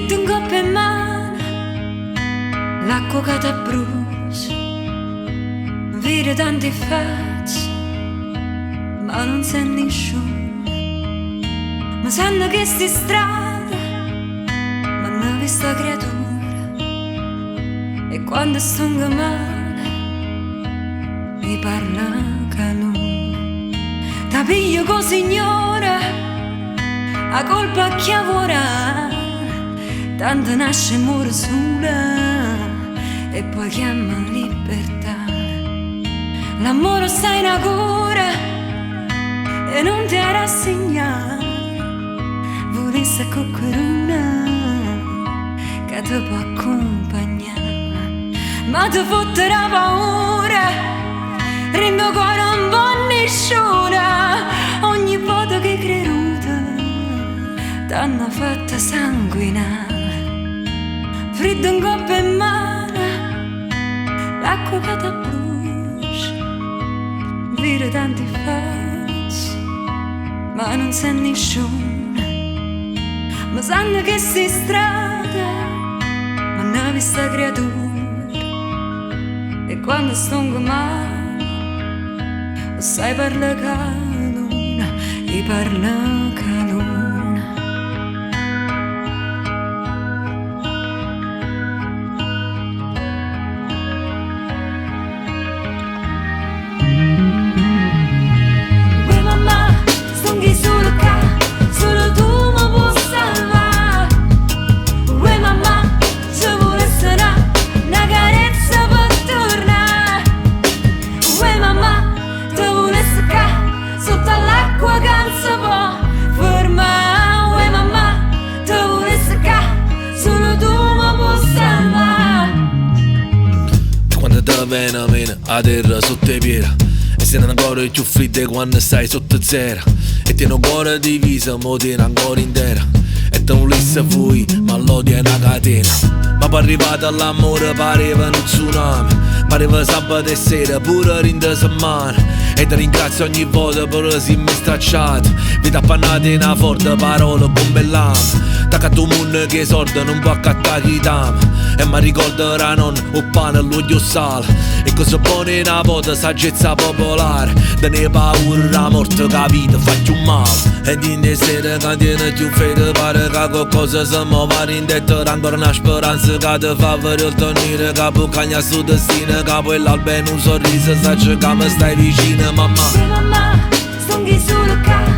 fritto in coppa e mano, l'acqua che ti brucia, vedi tanti facce, ma non sei nessuno. Ma sanno che sti strada, ma non vi sta creatura, e quando sto male mi parla calore. Ta piglio co signora, a colpa chi lavora, tanto nasce e muore sola, e poi chiama libertà. L'amore sta in cura e non ti rassegnare, volesse qualcuna che ti può accompagnare, ma ti fotterà paura, rendo cuore un po' nessuno, ogni volta che creduta t'hanno fatta sanguinare. Freddo in coppa e mano, l'acqua che ti brucia, vedi tanti facci, ma non sei nessuno. Ma sanno che si strada, ma non vi sta creatura, e quando sto male sai parla caluna, e parla caluna. Uè mamma, stonghi solo qua, solo tu mi puoi salvare. Uè mamma, ci vuole essere una carezza per tornare. Uè mamma, ti vuole essere sotto l'acqua che non si può fermare. Uè mamma, ti vuole essere solo tu mi puoi salvare. Quando te viene a terra sotto i piedi, e se non ancora più fredda quando stai sotto zero, e tieni un cuore diviso, mo tieni ancora intera, e te volesse voi, ma l'odio è una catena. Ma poi arrivato all'amore pareva un tsunami, pareva sabato e sera, pure rinda settimana, e ti ringrazio ogni volta per essermi stracciato, vedi appannate in una forte parola con bell'ama. Tacca tu mondo che sorda non può accattare chi t'ama, e mi ricorderà non o pane l'olio sale, e cosa buona in una volta saggezza popolare, da ne paura la morte che vita fa più male. E di sera che tiene più fede pare che qualcosa si muova in detto, ancora una speranza che ti fa vedere il tornire, che può cagnare su destino, che poi l'albero un sorriso sa che mi stai vicino mamma. Uè mamma, stonghi solo qua,